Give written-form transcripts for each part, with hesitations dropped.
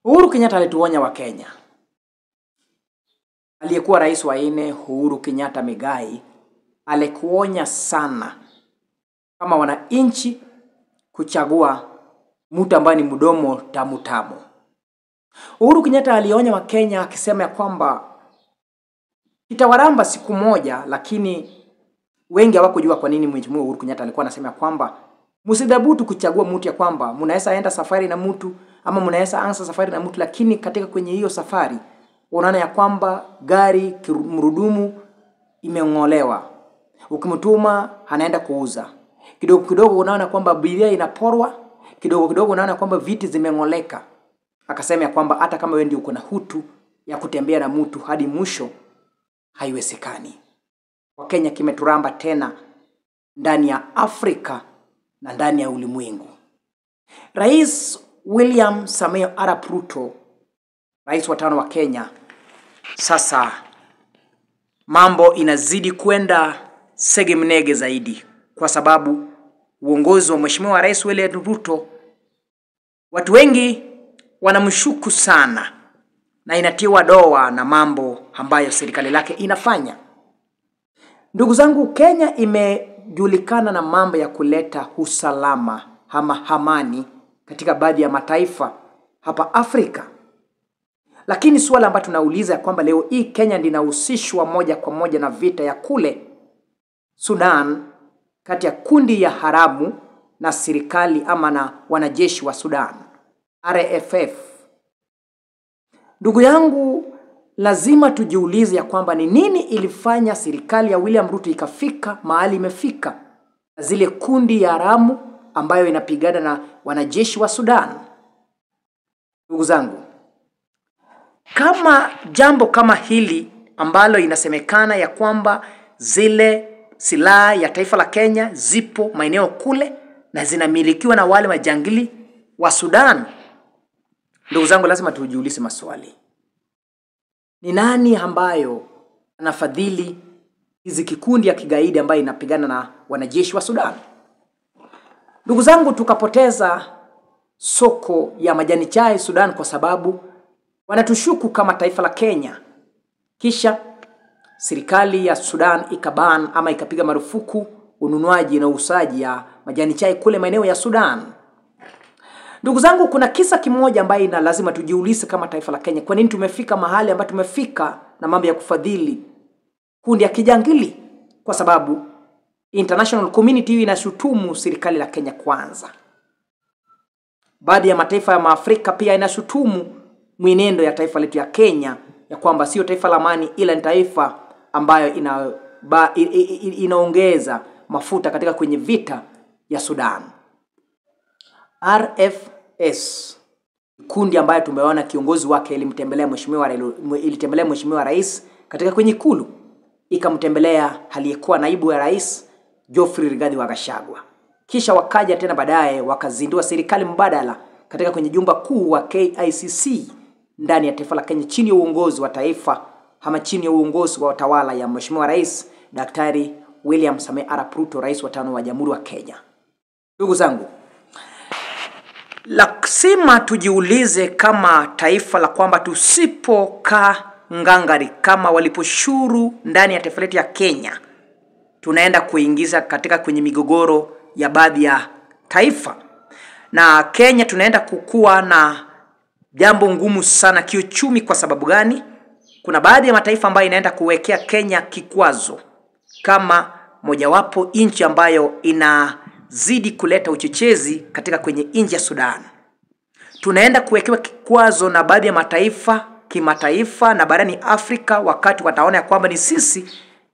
Uhuru Kenyatta alituonya wa Kenya. Aliyekuwa rais wa 4 Uhuru Kenyatta Migai alikuonya sana kama wananchi kuchagua mtu ambaye ni mdomo tamu tamu. Uhuru Kenyatta alionya wa Kenya akisema ya kwamba itawaramba siku moja, lakini wengi hawakujua kwa nini Mheshimiwa Uhuru Kenyatta alikuwa anasema kwamba msidhabutu kuchagua mtu, ya kwamba mnaweza enda safari na mtu ama mnaweza anza safari na mtu, lakini katika kwenye hiyo safari unaona ya kwamba gari mrudumu imeng'olewa, ukimtuma anaenda kuuza, kidogo kidogo unaona kwamba abiria inaporwa, kidogo kidogo unaona kwamba viti zimeng'oleka. Akasema ya kwamba hata kama wewe ndio uko na hutu ya kutembea na mtu hadi mwisho, haiwezekani. Wakenya kimeturamba tena ndani ya Afrika na ndani ya ulimwengu. Rais William Samoei Arap Ruto, rais wa 5 wa Kenya, sasa mambo inazidi kwenda segemnege zaidi, kwa sababu uongozi wa Mheshimiwa Rais William Ruto, watu wengi wanamshuku sana na inatiwa doa na mambo ambayo serikali lake inafanya. Ndugu zangu, Kenya imejulikana na mambo ya kuleta usalama ama amani katika baadhi ya mataifa hapa Afrika. Lakini swala ambalo tunauliza ya kwamba leo hii Kenya linahusishwa moja kwa moja na vita ya kule Sudan kati ya kundi ya haramu na serikali ama na wanajeshi wa Sudan, RFF. Ndugu yangu, lazima tujiulize ya kwamba ni nini ilifanya serikali ya William Ruto ikafika mahali imefika, zile kundi ya haramu ambayo inapigana na wanajeshi wa Sudan. Ndugu zangu, kama jambo kama hili ambalo inasemekana ya kwamba zile silaha ya taifa la Kenya zipo maeneo kule na zinamilikiwa na wale majangili wa Sudan, ndugu zangu, lazima tujiulize maswali. Ni nani ambayo anafadhili hizi kikundi ya kigaidi ambayo inapigana na wanajeshi wa Sudan? Ndugu zangu, tukapoteza soko ya majani chai Sudan kwa sababu wanatushuku kama taifa la Kenya. Kisha serikali ya Sudan ikaban ama ikapiga marufuku ununuaji na uuzaji ya majani chai kule maeneo ya Sudan. Ndugu zangu, kuna kisa kimoja ambaye lazima tujiulize kama taifa la Kenya, kwa nini tumefika mahali ambapo tumefika na mambo ya kufadhili kundi ya kijangili? Kwa sababu international community inashutumu serikali la Kenya kwanza. Baadhi ya mataifa ya Afrika pia inashutumu mwenendo ya taifa letu ya Kenya ya kwamba sio taifa la amani, ila ni taifa ambayo inaongeza mafuta katika kwenye vita ya Sudan. RFS, kundi ambayo tumeona kiongozi wake ilimtembelea mheshimiwa rais katika kwenye ikulu, ikamtembelea aliyekuwa naibu ya rais Geoffrey Rigathi wa Gachagua. Kisha wakaja tena baadaye wakazindua serikali mbadala katika kwenye jumba kuu wa KICC ndani ya taifa la Kenya, chini ya uongozi wa taifa ama chini ya uongozi wa utawala ya Mheshimiwa Rais Daktari William Samoei Arap Ruto, rais wa 5 wa Jamhuri wa Kenya. Ndugu zangu, lazima tujiulize kama taifa la kwamba tusipokaa ngangari kama waliposhuru ndani ya taifa letu ya Kenya, tunaenda kuingiza katika kwenye migogoro ya baadhi ya taifa. Na Kenya tunaenda kukua na jambo ngumu sana kiuchumi. Kwa sababu gani? Kuna baadhi ya mataifa ambayo inaenda kuwekea Kenya kikwazo kama mojawapo nchi ambayo inazidi kuleta uchochezi katika kwenye nchi ya Sudan. Tunaenda kuwekewa kikwazo na baadhi ya mataifa kimataifa na barani Afrika, wakati wataona kwamba ni sisi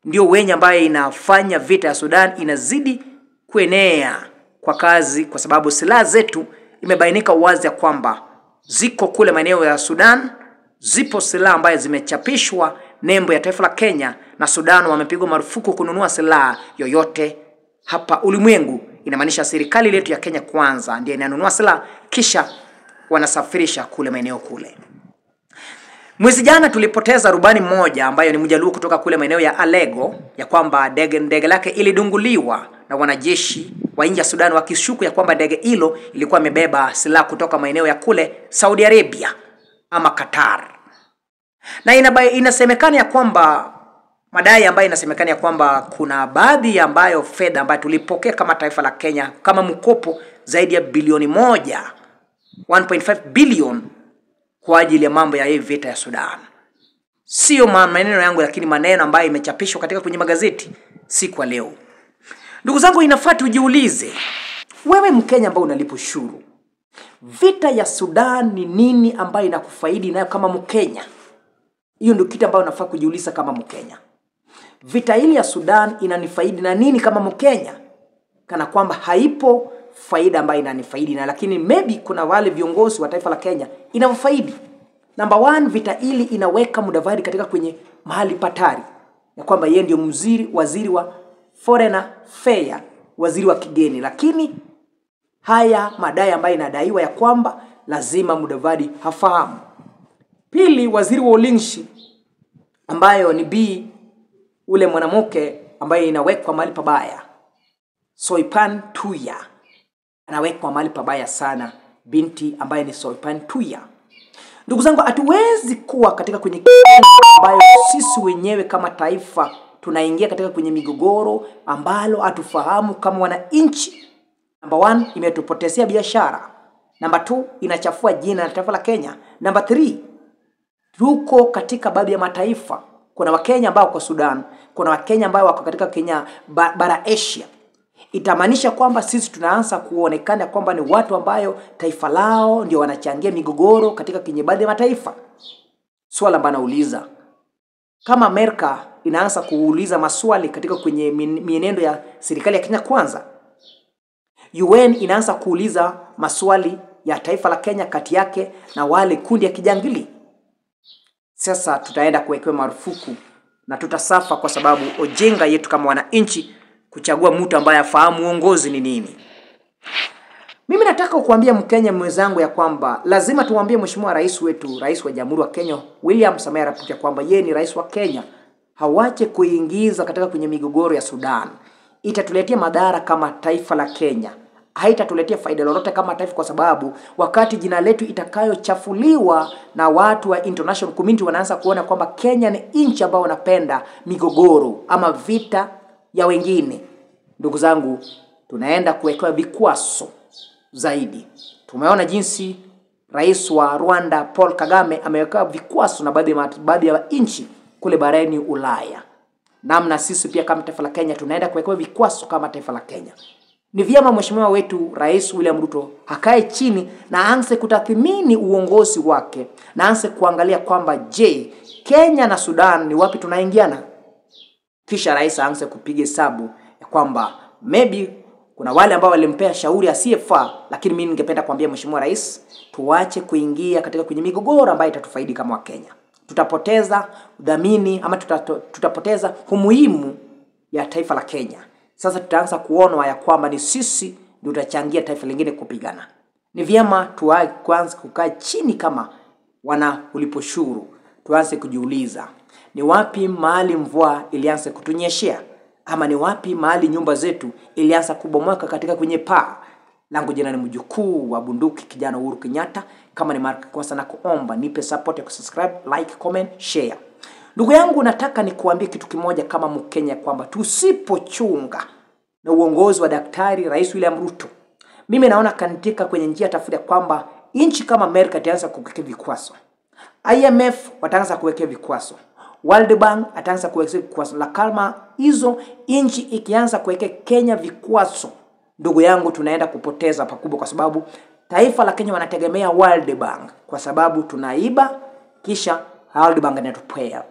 ndio wenye ambayo inafanya vita ya Sudan inazidi kuenea kwa kazi, kwa sababu silaha zetu imebainika wazi ya kwamba ziko kule maeneo ya Sudan. Zipo silaha ambayo zimechapishwa nembo ya taifa la Kenya, na Sudan wamepigwa marufuku kununua silaha yoyote hapa ulimwengu. Inamaanisha serikali letu ya Kenya kwanza ndiyo inanunua silaha, kisha wanasafirisha kule maeneo kule. Mwezi jana tulipoteza rubani mmoja ambaye ni Mjaluo kutoka kule maeneo ya Alego, ya kwamba ndege lake ilidunguliwa na wanajeshi wa nchi ya Sudan, wakishuku ya kwamba ndege hilo ilikuwa imebeba silaha kutoka maeneo ya kule Saudi Arabia. ama Qatar. Na inasemekana ya kwamba madai ambayo inasemekana ya kwamba kuna baadhi ambayo fedha ambayo tulipokea kama taifa la Kenya kama mkopo zaidi ya bilioni 1.5 billion kwa ajili ya mambo ya hii vita ya Sudan. Sio maneno yangu, lakini maneno ambayo imechapishwa katika kwenye magazeti siku ya leo. Ndugu zangu, inafaa tujiulize, wewe Mkenya ambao unalipa ushuru, vita ya Sudan ni nini ambayo inakufaidi nayo kama Mkenya? Hiyo ndio kitu ambayo unafaa kujiuliza kama Mkenya. Vita hili ya Sudan inanifaidi na nini kama Mkenya? Kana kwamba haipo faida ambayo inanifaidi na, lakini maybe kuna wale viongozi wa taifa la Kenya inawafaidi. Number 1, vita hili inaweka Mudavadi katika kwenye mahali patari ya kwamba yeye ndio waziri wa foreign affairs, waziri wa kigeni, lakini haya madai ambayo inadaiwa ya kwamba lazima Mudavadi hafahamu. Pili, waziri wa ulinzi ambayo ni Bi ule mwanamke ambaye inawekwa mahali pabaya, Soipan Tuya, anawekwa mahali pabaya sana, binti ambaye ni Soipan Tuya. Ndugu zangu, hatuwezi kuwa katika kwenye ambayo sisi wenyewe kama taifa tunaingia katika kwenye migogoro ambalo hatufahamu kama wananchi. Number 1, imetupotezea biashara. Number 2, inachafua jina la taifa la Kenya. Number 3, tuko katika baadhi ya mataifa. Kuna Wakenya ambao wako Sudan, kuna Wakenya ambao wako katika Kenya bara Asia. Itamaanisha kwamba sisi tunaanza kuonekana kwamba ni watu ambayo taifa lao ndio wanachangia migogoro katika kwenye baadhi ya mataifa. Swala ambalo nauliza, kama Amerika inaanza kuuliza maswali katika kwenye mienendo ya serikali ya Kenya Kwanza, UN inaanza kuuliza maswali ya taifa la Kenya kati yake na wale kundi ya kijangili, sasa tutaenda kuwekewa marufuku na tutasafa, kwa sababu ojenga yetu kama wananchi kuchagua mtu ambaye afahamu uongozi ni nini. Mimi nataka kukuambia Mkenya mwenzangu ya kwamba lazima tuambie mheshimiwa rais wetu, rais wa Jamhuri wa Kenya William Samoei Arap Ruto, kwamba yeye ni rais wa Kenya, hawache kuingiza katika kwenye migogoro ya Sudan. Itatuletea madhara kama taifa la Kenya, haitatuletea faida lolote kama taifa, kwa sababu wakati jina letu itakayochafuliwa na watu wa international community wanaanza kuona kwamba Kenya ni nchi ambayo wanapenda migogoro ama vita ya wengine, ndugu zangu, tunaenda kuwekewa vikwazo zaidi. Tumeona jinsi rais wa Rwanda Paul Kagame amewekewa vikwazo na baadhi ya nchi kule barani Ulaya. Namna sisi pia kama taifa la Kenya tunaenda kuwekewa vikwazo kama taifa la Kenya. Ni vyema mheshimiwa wetu Rais William Ruto hakae chini na aanze kutathmini uongozi wake na aanze kuangalia kwamba je, Kenya na Sudan ni wapi tunaingiana? Kisha rais aanze kupiga hesabu ya kwamba maybe kuna wale ambao walimpea shauri asiyefaa, lakini mimi ningependa kuambia mheshimiwa rais, tuache kuingia katika kwenye migogoro ambayo itatufaidi kama Wakenya. Tutapoteza udhamini ama tutapoteza umuhimu ya taifa la Kenya. Sasa tutaanza kuona ya kwamba ni sisi ndio tutachangia taifa lingine kupigana. Ni vyema tuanze kukaa chini kama wana uliposhuru, tuanze kujiuliza, ni wapi mahali mvua ilianza kutunyeshea, ama ni wapi mahali nyumba zetu ilianza kubomoka katika kwenye paa. Langu jina ni mjukuu wa bunduki kijana Uhuru Kenyatta. Kama ni mara kwa sana kuomba nipe support ya kusubscribe, like, comment, share. Ndugu yangu, nataka nikuambie kitu kimoja kama Mkenya, kwamba tusipochunga na uongozi wa Daktari Rais William Ruto, mimi naona katika kwenye njia tafuta kwamba nchi kama Amerika itaanza kuwekea vikwazo, IMF wataanza kuwekea vikwazo, World Bank ataanza kuwekea vikwazo. La kama hizo nchi ikianza kuwekea Kenya vikwazo, ndugu yangu, tunaenda kupoteza pakubwa, kwa sababu taifa la Kenya wanategemea World Bank, kwa sababu tunaiba kisha World Bank inatupea.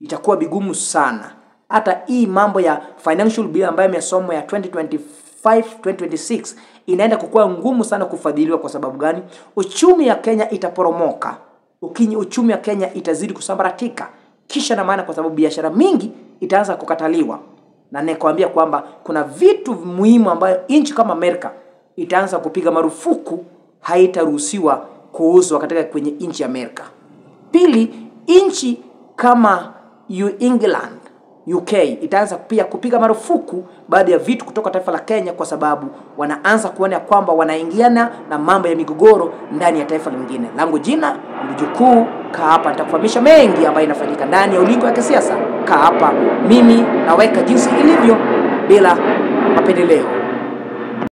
Itakuwa bigumu sana. Hata hii mambo ya financial bill ambayo imesomwa ya 2025-2026 inaenda kukua ngumu sana kufadhiliwa. Kwa sababu gani? Uchumi ya Kenya itaporomoka. Uchumi ya Kenya itazidi kusambaratika. Kisha na maana kwa sababu biashara mingi itaanza kukataliwa. Na nikwambia kwamba kuna vitu muhimu ambayo nchi kama Amerika itaanza kupiga marufuku, haitaruhusiwa kuuzwa katika kwenye nchi ya Amerika. Pili, nchi kama England UK itaanza pia kupiga marufuku baadhi ya vitu kutoka taifa la Kenya, kwa sababu wanaanza kuona kwamba wanaingiana na mambo ya migogoro ndani ya taifa lingine. Langu jina Mjukuu, kaa hapa nitakufahamisha mengi ambayo inafanyika ndani ya ulingo ya kisiasa. Kaa hapa, mimi naweka jinsi ilivyo bila mapendeleo.